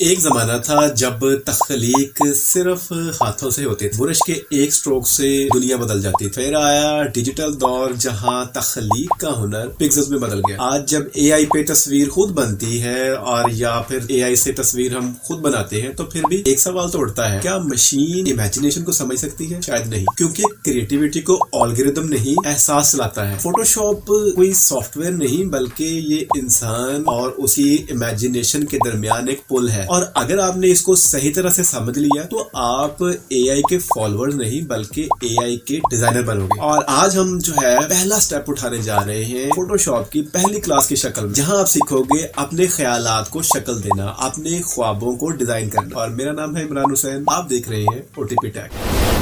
एक जमाना था जब तख्लीक सिर्फ हाथों से होती थी। बुरश के एक स्ट्रोक से दुनिया बदल जाती थी। फिर आया डिजिटल दौर जहां तख्लीक का हुनर पिक्सेल्स में बदल गया। आज जब एआई पे तस्वीर खुद बनती है और या फिर एआई से तस्वीर हम खुद बनाते हैं तो फिर भी एक सवाल तो उठता है, क्या मशीन इमेजिनेशन को समझ सकती है? शायद नहीं, क्योंकि क्रिएटिविटी को एल्गोरिथम नहीं एहसास लाता है। फोटोशॉप कोई सॉफ्टवेयर नहीं बल्कि ये इंसान और उसकी इमेजिनेशन के दरमियान एक पुल है। और अगर आपने इसको सही तरह से समझ लिया तो आप एआई के फॉलोअर्स नहीं बल्कि एआई के डिजाइनर बनोगे। और आज हम जो है पहला स्टेप उठाने जा रहे हैं फोटोशॉप की पहली क्लास की शक्ल में, जहां आप सीखोगे अपने ख्यालात को शक्ल देना, अपने ख्वाबों को डिजाइन करना। और मेरा नाम है इमरान हुसैन, आप देख रहे हैं ओटीपी टैग।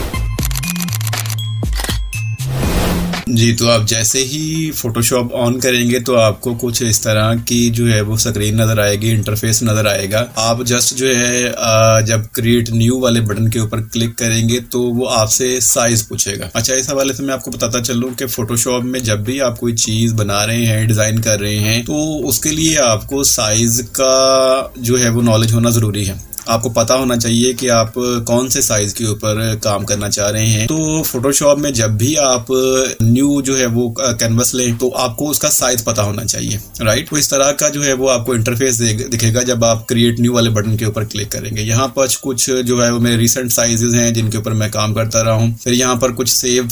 जी, तो आप जैसे ही फोटोशॉप ऑन करेंगे तो आपको कुछ इस तरह की जो है वो स्क्रीन नजर आएगी, इंटरफेस नजर आएगा। आप जस्ट जो है जब क्रिएट न्यू वाले बटन के ऊपर क्लिक करेंगे तो वो आपसे साइज पूछेगा। अच्छा, इस हवाले से मैं आपको बताता चलूं कि फोटोशॉप में जब भी आप कोई चीज बना रहे हैं, डिजाइन कर रहे हैं, तो उसके लिए आपको साइज का जो है वो नॉलेज होना जरूरी है। आपको पता होना चाहिए कि आप कौन से साइज के ऊपर काम करना चाह रहे हैं। तो फोटोशॉप में जब भी आप न्यू जो है वो कैनवस लें तो आपको उसका साइज पता होना चाहिए, राइट। तो इस तरह का जो है वो आपको इंटरफेस दिखेगा जब आप क्रिएट न्यू वाले बटन के ऊपर क्लिक करेंगे। यहाँ पर कुछ जो है वो मेरे रिसेंट साइजेस हैं जिनके ऊपर मैं काम करता रहा हूँ। फिर यहाँ पर कुछ सेव,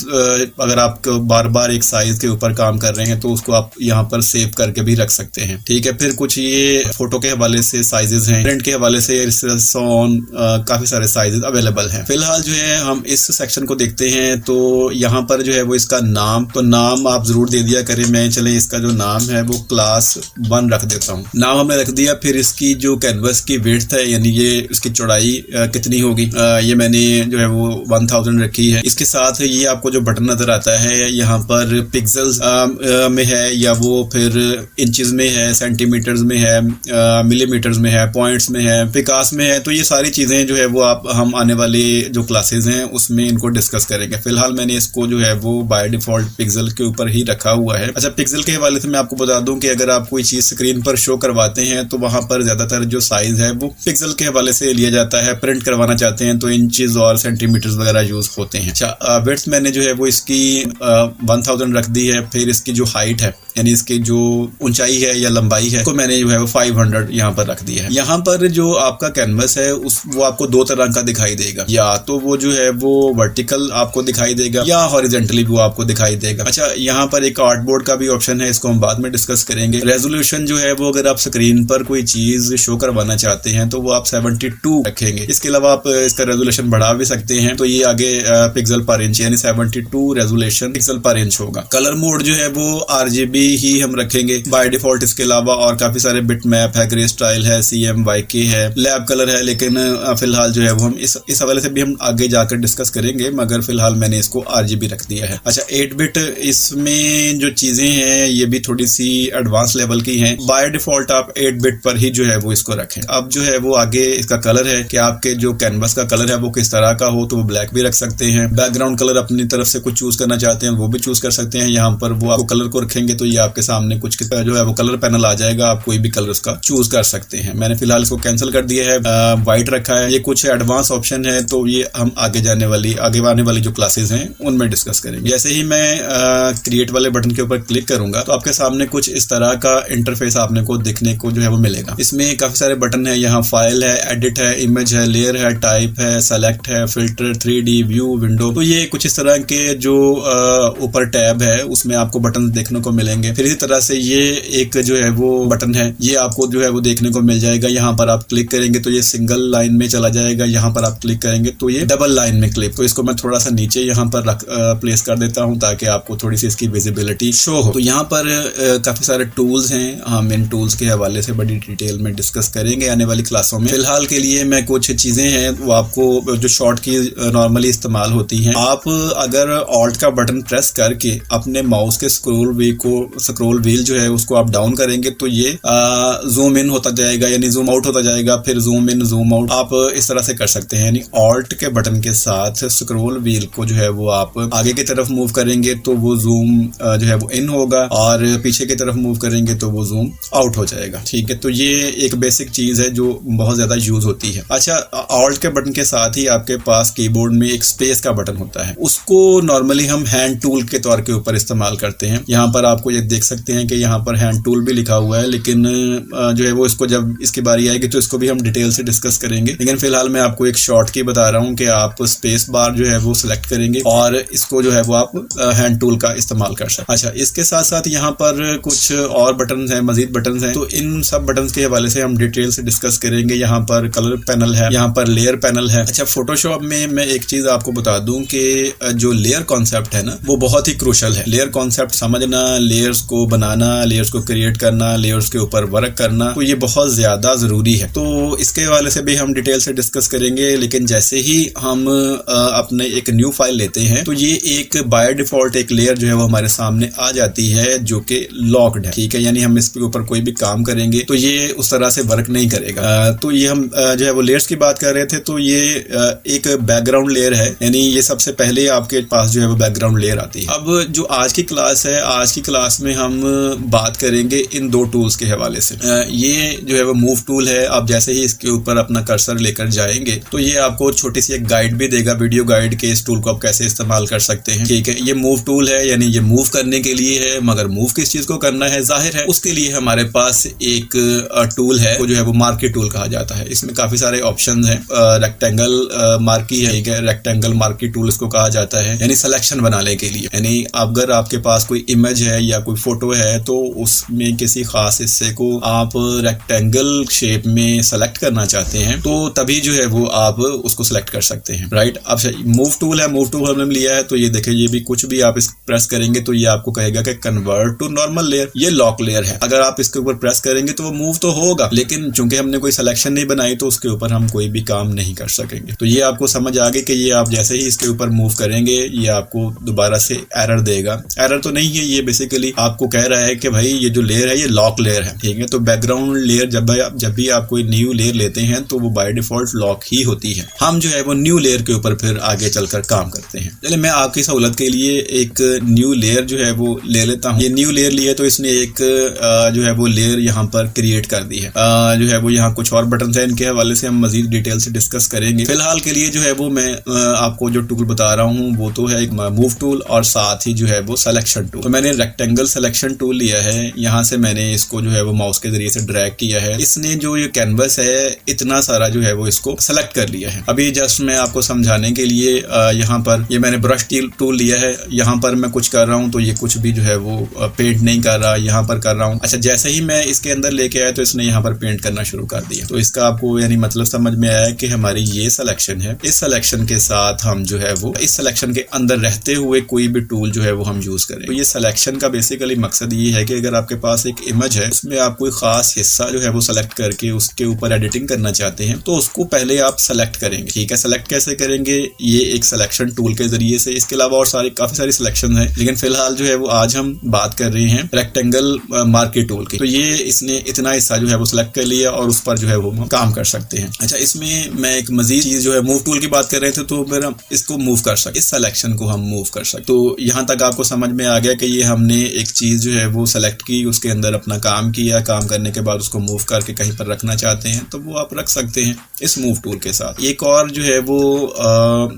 अगर आप बार बार एक साइज के ऊपर काम कर रहे हैं तो उसको आप यहाँ पर सेव करके भी रख सकते हैं, ठीक है। फिर कुछ ये फोटो के हवाले से साइजेस हैं, प्रिंट के हवाले से काफी सारे साइजेस अवेलेबल हैं। फिलहाल जो है हम इस सेक्शन को देखते हैं। तो यहाँ पर जो है वो इसका नाम, तो नाम आप जरूर दे दिया करें। मैं चले इसका जो नाम है वो क्लास 1 रख देता हूँ। नाम हमने रख दिया। फिर इसकी जो कैनवस की विड्थ है, यानी ये इसकी चौड़ाई कितनी होगी, ये मैंने जो है वो 1000 रखी है। इसके साथ ये आपको जो बटन नजर आता है यहाँ पर पिक्सल्स में है या वो फिर इंचेस में है, सेंटीमीटर्स में है, मिलीमीटर्स में है, पॉइंट्स में है, पिकास में है। तो ये सारी चीजें जो है वो हम आने वाली जो क्लासेस हैं उसमें इनको डिस्कस करेंगे। फिलहाल मैंने इसको जो है वो बाय डिफॉल्ट पिक्सल के ऊपर ही रखा हुआ है। अच्छा, पिक्सल के हवाले से मैं आपको बता दूं कि अगर आप कोई चीज स्क्रीन पर शो करवाते हैं तो वहां पर ज्यादातर जो साइज है वो पिक्सल के हवाले से लिया जाता है। प्रिंट करवाना चाहते हैं तो इंचेस और सेंटीमीटर्स वगैरह यूज होते हैं। अच्छा, विड्थ मैंने जो है वो इसकी 1000 रख दी है। फिर इसकी जो हाइट है, यानी इसकी जो ऊंचाई है या लंबाई है, तो मैंने जो है वो 500 यहाँ पर रख दिया है। यहाँ पर जो आपका कैनवस है वो आपको दो तरह का दिखाई देगा, या तो वो जो है वो वर्टिकल आपको दिखाई देगा या हॉरिजॉन्टली वो आपको दिखाई देगा। अच्छा, यहाँ पर एक आर्टबोर्ड का भी ऑप्शन है, इसको हम बाद में डिस्कस करेंगे। रेजोल्यूशन जो है वो अगर आप स्क्रीन पर कोई चीज शो करवाना चाहते हैं तो वो आप 72 रखेंगे। इसके अलावा आप इसका रेजोल्यूशन बढ़ा भी सकते हैं, तो ये आगे पिक्सल पर इंच यानी 72 रेजोल्यूशन पिक्सल पर इंच होगा। कलर मोड जो है वो RGB ही हम रखेंगे बाय डिफॉल्ट। इसके अलावा और काफी सारे बिट मैप है, ग्रे स्टाइल है, CMYK है, लैब कलर है, लेकिन फिलहाल जो है वो हम इस हवाले से भी हम आगे जाकर डिस्कस करेंगे, मगर फिलहाल मैंने इसको RGB रख दिया है। अच्छा, 8 बिट इसमें जो चीजें हैं ये भी थोड़ी सी एडवांस लेवल की हैं। बाय डिफॉल्ट आप 8 बिट पर ही जो है वो इसको रखें। अब जो है वो आगे इसका कलर है कि आपके जो कैनवस का कलर है वो किस तरह का हो, तो वो ब्लैक भी रख सकते हैं। बैकग्राउंड कलर अपनी तरफ से कुछ चूज करना चाहते हैं वो भी चूज कर सकते हैं। यहाँ पर वो आपको कलर को रखेंगे तो ये आपके सामने कुछ जो है वो कलर पैनल आ जाएगा, आप कोई भी कलर उसका चूज कर सकते हैं। मैंने फिलहाल इसको कैंसिल कर दिया है, व्हाइट रखा है। ये कुछ एडवांस ऑप्शन है, तो ये हम आगे आने वाली जो क्लासेस हैं उनमें डिस्कस करेंगे। जैसे ही मैं क्रिएट वाले बटन के ऊपर क्लिक करूंगा तो आपके सामने कुछ इस तरह का इंटरफेस आपने को देखने को जो है वो मिलेगा। इसमें काफी सारे बटन है, यहाँ फाइल है, एडिट है, इमेज है, लेयर है, टाइप है, सेलेक्ट है, फिल्टर, 3D व्यू, विंडो। तो ये कुछ इस तरह के जो ऊपर टैब है उसमें आपको बटन देखने को मिलेंगे। फिर इसी तरह से ये एक जो है वो बटन है, ये आपको जो है वो देखने को मिल जाएगा। यहाँ पर आप क्लिक करेंगे तो ये सिंगल लाइन में चला जाएगा, यहाँ पर आप क्लिक करेंगे तो ये डबल लाइन में क्लिक। तो इसको मैं थोड़ा सा नीचे यहाँ पर प्लेस कर देता हूँ ताकि आपको थोड़ी सी इसकी विजिबिलिटी शो हो। तो यहाँ पर काफी सारे टूल्स हैं, हम इन टूल्स के हवाले से बड़ी डिटेल में डिस्कस करेंगे आने वाली क्लासों में। फिलहाल के लिए मैं कुछ चीजें हैं वो आपको जो शॉर्ट की नॉर्मली इस्तेमाल होती हैं, आप अगर ऑल्ट का बटन प्रेस करके अपने माउस के स्क्रोल व्हील को स्क्रॉल व्हील जो है उसको आप डाउन करेंगे तो ये जूम इन होता जाएगा, यानी जूम आउट होता जाएगा, फिर जूम इन जूम आउट आप इस तरह से कर सकते हैं। यानी ऑल्ट के बटन के साथ स्क्रॉल व्हील को जो है वो आप आगे की तरफ मूव करेंगे तो वो जूम जो है वो इन होगा, और पीछे की तरफ मूव करेंगे तो वो जूम आउट हो जाएगा। ठीक है, तो ये एक बेसिक चीज है जो बहुत ज्यादा यूज होती है। अच्छा, ऑल्ट के बटन के साथ ही आपके पास कीबोर्ड में एक स्पेस का बटन होता है, उसको नॉर्मली हम हैंड टूल के तौर के ऊपर इस्तेमाल करते हैं। यहाँ पर आपको ये देख सकते हैं कि यहाँ पर हैंड टूल भी लिखा हुआ है, लेकिन जो है वो इसको जब इसकी बारी आएगी तो इसको भी हम डिटेल से डिस्कस करेंगे। लेकिन फिलहाल मैं आपको एक शॉर्ट की बता रहा हूँ कि आप स्पेस बार जो है वो सिलेक्ट करेंगे और इसको जो है वो आप हैंड टूल का इस्तेमाल कर सकते हैं। अच्छा, इसके साथ साथ यहाँ पर कुछ और बटन हैं, मजीद बटन हैं, तो इन सब बटन के हवाले से हम डिटेल से डिस्कस करेंगे। यहाँ पर कलर पैनल है, यहाँ पर लेयर पैनल है। अच्छा, फोटोशॉप में मैं एक चीज आपको बता दूं कि जो लेयर कॉन्सेप्ट है ना वो बहुत ही क्रूशल है। लेयर कॉन्सेप्ट समझना, लेयर्स को बनाना, लेयर्स को क्रिएट करना, लेयर्स के ऊपर वर्क करना, तो ये बहुत ज्यादा जरूरी है। तो इसके हवाले से भी हम डिटेल से डिस्कस करेंगे। लेकिन जैसे ही हम अपने एक न्यू फाइल लेते हैं तो ये एक बाय डिफॉल्ट एक लेयर जो है वो हमारे सामने आ जाती है जो कि लॉक्ड है। ठीक है, यानी हम इसके ऊपर कोई भी काम करेंगे तो ये उस तरह से वर्क नहीं करेगा। तो ये हम जो है वो लेयर्स की बात कर रहे थे, तो ये एक बैकग्राउंड लेयर है, यानी ये सबसे पहले आपके पास जो है वो बैकग्राउंड लेयर आती है। अब जो आज की क्लास है, आज की क्लास में हम बात करेंगे इन दो टूल्स के हवाले से। ये जो है वो मूव टूल है। आप जैसे ही इसके ऊपर अपना कर्सर लेकर जाएंगे तो ये आपको छोटी सी एक गाइड भी देगा, वीडियो गाइड के इस टूल को आप कैसे इस्तेमाल कर सकते हैं। ठीक है, ये मूव टूल है, यानी ये मूव करने के लिए है, मगर मूव किस चीज को करना है, जाहिर है उसके लिए हमारे पास एक टूल है, वो जो है वो मार्की टूल कहा जाता है। इसमें काफी सारे ऑप्शन हैं। रेक्टेंगल मार्की है, ठीक है, रेक्टेंगल मार्की टूल इसको कहा जाता है, यानी सिलेक्शन बनाने के लिए। यानी अगर आपके पास कोई इमेज है या कोई फोटो है तो उसमें किसी खास हिस्से को आप रेक्टेंगल शेप में सेलेक्ट करना चाहते हैं तो तभी जो है वो आप उसको सेलेक्ट कर सकते हैं, राइट। अब मूव टूल है, मूव टूल हमने लिया है तो ये देखिए, ये भी कुछ भी आप इस प्रेस करेंगे तो ये आपको कहेगा कि कन्वर्ट टू नॉर्मल लेयर। ये लॉक लेयर है, अगर आप इसके ऊपर प्रेस करेंगे तो वो मूव तो होगा, लेकिन चूंकि हमने कोई सिलेक्शन नहीं बनाई तो उसके ऊपर हम कोई भी काम नहीं कर सकेंगे। तो ये आपको समझ आ गई कि ये आप जैसे ही इसके ऊपर मूव करेंगे ये आपको दोबारा से एरर देगा। एरर तो नहीं है, ये बेसिकली आपको कह रहा है कि भाई ये जो लेयर है ये लॉक लेयर है। ठीक है, तो बैकग्राउंड लेयर जब भी आप कोई न्यू लेयर लेते हैं तो वो बाय डिफॉल्ट लॉक ही होती है। हम जो है वो न्यू लेयर के ऊपर फिर आगे चलकर काम करते हैं। चलिए, मैं आपकी सहूलत के लिए एक न्यू लेयर जो है वो ले लेता हूँ। ये न्यू लेयर लिया तो इसने एक जो है वो लेयर यहाँ पर क्रिएट कर दी है। जो है वो यहाँ कुछ और बटन है, इनके हवाले से हम मजीद डिटेल से डिस्कस करेंगे। फिलहाल के लिए जो है वो मैं आपको जो टूल बता रहा हूँ वो तो है एक मूव टूल और साथ ही जो है वो सिलेक्शन टूल। तो मैंने रेक्टेंगल सिलेक्शन टूल लिया है, यहाँ से मैंने इसको जो है वो माउस के जरिए से ड्रैग किया है। इसने जो ये कैनवस है इतना सारा जो है वो इसको सेलेक्ट कर लिया है। अभी जस्ट मैं आपको समझाने के लिए यहाँ पर ये मैंने ब्रश टूल लिया है, यहाँ पर मैं कुछ कर रहा हूँ तो ये कुछ भी जो है वो पेंट नहीं कर रहा, यहाँ पर कर रहा हूँ। अच्छा, जैसे ही मैं इसके अंदर लेके आया तो इसने यहाँ पर पेंट करना शुरू कर दिया। तो इसका आपको यानी मतलब समझ में आया कि हमारी ये सिलेक्शन है, इस सिलेक्शन के साथ हम जो है वो इस सिलेक्शन के अंदर रहते हुए कोई भी टूल जो है वो हम यूज करें। तो ये सिलेक्शन का बेसिकली मकसद ये है कि अगर आपके पास एक इमेज है उसमें आप कोई खास हिस्सा जो है वो सेलेक्ट करके उसके ऊपर एडिटिंग करना चाहते हैं तो उसको पहले आप सेलेक्ट करेंगे। ठीक है, सेलेक्ट कैसे करेंगे, ये एक सिलेक्शन टूल के जरिए से। इसके अलावा और काफी सारी सिलेक्शन है, लेकिन फिलहाल जो है वो आज हम बात कर रहे हैं रेक्टेंगल मार्की टूल की। तो ये इसने इतना हिस्सा जो है वो सिलेक्ट कर लिया और उस पर जो है वो हम काम कर सकते हैं। अच्छा, इसमें मैं एक मजीद चीज जो है मूव टूल की बात कर रहे थे तो फिर हम इसको मूव कर सकते, इस सिलेक्शन को हम मूव कर सकते। तो यहाँ तक आपको समझ में आ गया कि ये हमने एक चीज जो है वो सेलेक्ट की, उसके अंदर अपना काम किया, काम करने के बाद उसको मूव करके कहीं पर रखना चाहते हैं तो वो आप रख सकते हैं इस मूव टूल के साथ। एक और जो है वो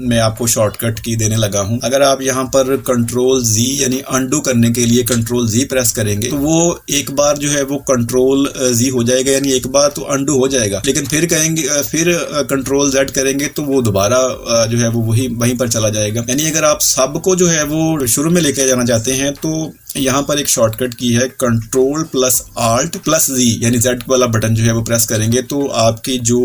मैं आपको शॉर्टकट की देने लगा हूं। अगर आप यहाँ पर कंट्रोल Z यानी अनडू करने के लिए कंट्रोल Z प्रेस करेंगे तो वो एक बार जो है वो कंट्रोल Z हो जाएगा, यानी एक बार तो अनडू हो जाएगा, लेकिन फिर कहेंगे फिर कंट्रोल Z करेंगे तो वो दोबारा जो है वो वहीं पर चला जाएगा। यानी अगर आप सबको जो है वो शुरू में लेके जाना चाहते हैं तो यहाँ पर एक शॉर्टकट की है control plus alt plus Z, यानी Z वाला बटन जो है वो प्रेस करेंगे तो आपकी जो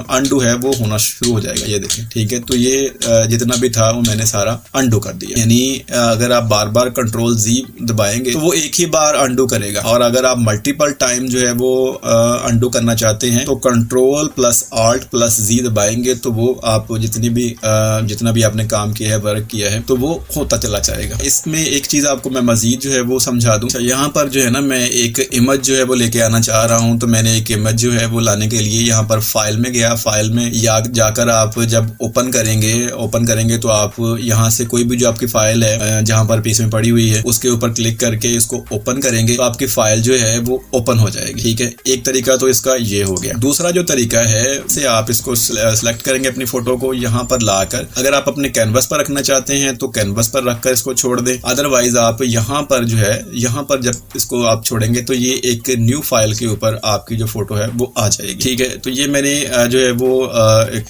अनडू है वो होना शुरू हो जाएगा। ये देखें, ठीक है, तो ये जितना भी था वो मैंने सारा अनडू कर दिया। यानी अगर आप बार बार कंट्रोल Z दबाएंगे तो वो एक ही बार अनडू करेगा, और अगर आप मल्टीपल टाइम जो है वो अनडू करना चाहते हैं तो control plus alt plus Z दबाएंगे तो वो आप जितना भी आपने काम किया है, वर्क किया है, तो वो होता चला जाएगा। इसमें एक चीज आपको मैं मजीद मजीद जो है वो समझा दूं। यहाँ पर जो है ना मैं एक इमेज जो है वो लेके आना चाह रहा हूँ, तो मैंने एक इमेज जो है वो लाने के लिए यहाँ पर फाइल में गया। फाइल में जाकर आप जब ओपन करेंगे तो आप यहाँ से कोई भी जो आपकी फाइल है जहाँ पर पीस में पड़ी हुई है उसके ऊपर क्लिक करके इसको ओपन करेंगे तो आपकी फाइल जो है वो ओपन हो जाएगी। ठीक है, एक तरीका तो इसका ये हो गया। दूसरा जो तरीका है से आप इसको सिलेक्ट करेंगे अपनी फोटो को, यहाँ पर लाकर अगर आप अपने कैनवस पर रखना चाहते हैं तो कैनवस पर रखकर इसको छोड़ दें। अदरवाइज आप यहाँ पर जो है यहाँ पर जब इसको आप छोड़ेंगे तो ये एक न्यू फाइल के ऊपर आपकी जो फोटो है वो आ जाएगी। ठीक है, तो ये मैंने जो है वो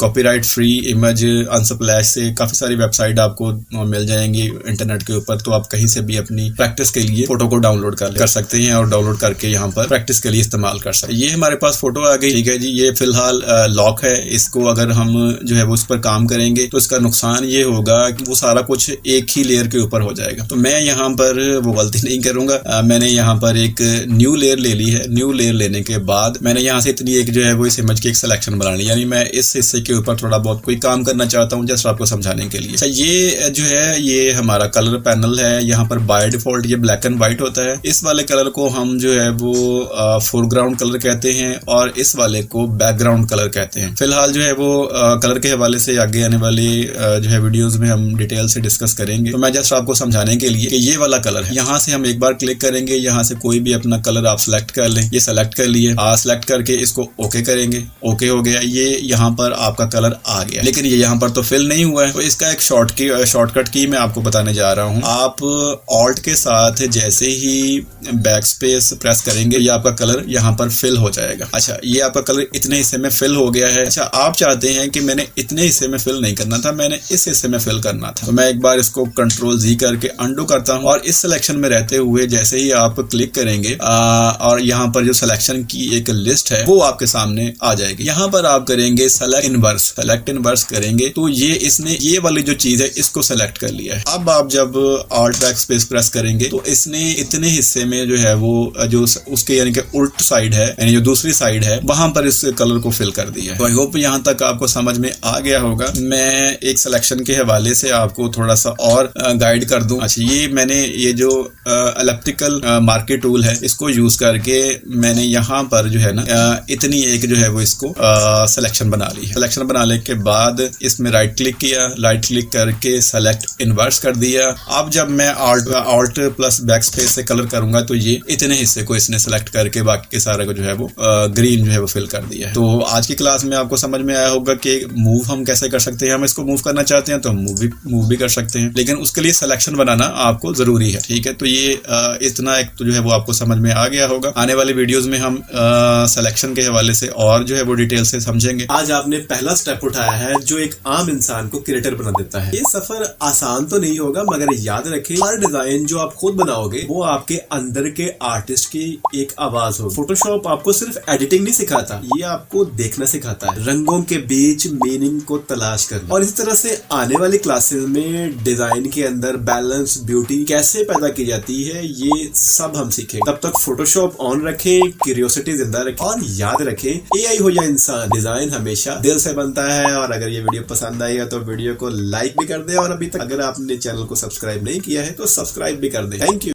कॉपीराइट फ्री इमेज अनस्प्लैश से काफी सारी वेबसाइट आपको मिल जाएंगी इंटरनेट के ऊपर, तो आप कहीं से भी अपनी प्रैक्टिस के लिए फोटो को डाउनलोड कर सकते हैं और डाउनलोड करके यहाँ पर प्रैक्टिस के लिए इस्तेमाल कर सकते हैं। ये हमारे पास फोटो आ गई। ठीक है जी, ये फिलहाल लॉक है। इसको अगर हम जो है वो उस पर काम करेंगे तो इसका नुकसान ये होगा कि वो सारा कुछ एक ही लेयर के ऊपर हो जाएगा। तो मैं यहाँ पर वो गलती नहीं करूंगा। मैंने यहाँ पर एक न्यू लेयर ले ली है। न्यू लेयर लेने के बाद मैंने यहाँ से इतनी एक जो है वो इस इमेज की एक सिलेक्शन बना ली, यानी मैं इस हिस्से के ऊपर थोड़ा बहुत कोई काम करना चाहता हूँ जस्ट आपको समझाने के लिए। अच्छा, ये जो है ये हमारा कलर पैनल है। यहाँ पर बाय डिफॉल्ट ये ब्लैक एंड व्हाइट होता है। इस वाले कलर को हम जो है वो फोरग्राउंड कलर कहते हैं और इस वाले को बैकग्राउंड कलर कहते हैं। फिलहाल जो है वो कलर के हवाले से आगे आने वाली जो है वीडियोस में हम डिटेल से डिस्कस करेंगे। तो मैं जस्ट आपको समझाने के लिए कि ये वाला कलर है। यहाँ से हम एक बार क्लिक करेंगे, यहाँ से कोई भी अपना कलर आप सिलेक्ट कर लें। ये सिलेक्ट कर लिए, सिलेक्ट करके इसको ओके करेंगे। ओके हो गया, ये यहाँ पर आपका कलर आ गया, लेकिन ये यहाँ पर तो फिल नहीं हुआ है। तो इसका एक शॉर्टकट की मैं आपको बताने जा रहा हूँ। आप ऑल्ट के साथ जैसे ही बैक स्पेस प्रेस करेंगे ये आपका कलर यहाँ पर फिल हो जाएगा। अच्छा, ये आपका कलर इतने हिस्से में फिल हो गया है। अच्छा, आप चाहते हैं कि मैंने इतने हिस्से में फिल नहीं करना था, मैंने इस हिस्से में फिल करना था, तो मैं एक बार इसको कंट्रोल जी करके अंडू करता हूँ और इस सिलेक्शन में रहते हुए जैसे ही आप क्लिक करेंगे और यहाँ पर जो सिलेक्शन की एक लिस्ट है वो आपके सामने आ जाएगी। यहाँ पर आप करेंगे सेलेक्ट इनवर्स करेंगे तो ये इसने ये वाली जो चीज है इसको सेलेक्ट कर लिया है। अब आप जब ऑल्ट बैक स्पेस प्रेस करेंगे तो इसने इतने हिस्से में जो है वो जो उसके यानी कि उल्ट साइड है, यानी जो दूसरी साइड है, वहां पर इस कलर को फिल कर दिया है। तो आई होप यहाँ तक आपको समझ में आ गया होगा। मैं एक सिलेक्शन के हवाले से आपको थोड़ा सा और गाइड कर दूं। अच्छा, ये मैंने ये जो एलिप्टिकल मार्कर टूल है इसको यूज करके मैंने यहाँ पर जो है ना इतनी एक जो है वो इसको सिलेक्शन बना ली है। सिलेक्शन बनाने के बाद इसमें राइट क्लिक किया, राइट क्लिक करके सेलेक्ट इनवर्स कर दिया। अब जब मैं ऑल्ट प्लस बैक स्पेस से कलर करूंगा तो ये इतने हिस्से को इसने सेलेक्ट करके बाकी के सारे को जो है वो ग्रीन जो है वो फिल कर दिया है। तो आज की क्लास में आपको समझ में आया होगा कि मूव हम कैसे कर सकते हैं। हम इसको मूव करना चाहते हैं तो मूव भी कर सकते हैं, लेकिन उसके लिए सिलेक्शन बनाना आपको जरूरी है। ठीक है, तो ये इतना एक तो जो है वो आपको समझ में आ गया होगा। आने वाले वीडियोस में हम सिलेक्शन के हवाले से और जो है वो डिटेल से समझेंगे। आज आपने पहला स्टेप उठाया है जो एक आम इंसान को क्रिएटर बना देता है। ये सफर आसान तो नहीं होगा, मगर याद रखें हर डिजाइन जो आप खुद बनाओगे वो आपके अंदर के आर्टिस्ट की एक आवाज होगी। फोटोशॉप आपको सिर्फ एडिटिंग नहीं सिखाता, ये आपको देखना सिखाता है, रंगों के बीच मीनिंग को तलाश करना। और इसी तरह से आने वाली क्लासेस में डिजाइन के अंदर बैलेंस, ब्यूटी कैसे पैदा की जाती है ये सब हम सीखेंगे। तब तक फोटोशॉप ऑन रखें, क्यूरियोसिटी जिंदा रखें और याद रखें एआई हो या इंसान, डिजाइन हमेशा दिल से बनता है। और अगर ये वीडियो पसंद आई है तो वीडियो को लाइक भी कर दे और अभी तक अगर आपने चैनल को सब्सक्राइब नहीं किया है तो सब्सक्राइब भी कर दे। Thank you.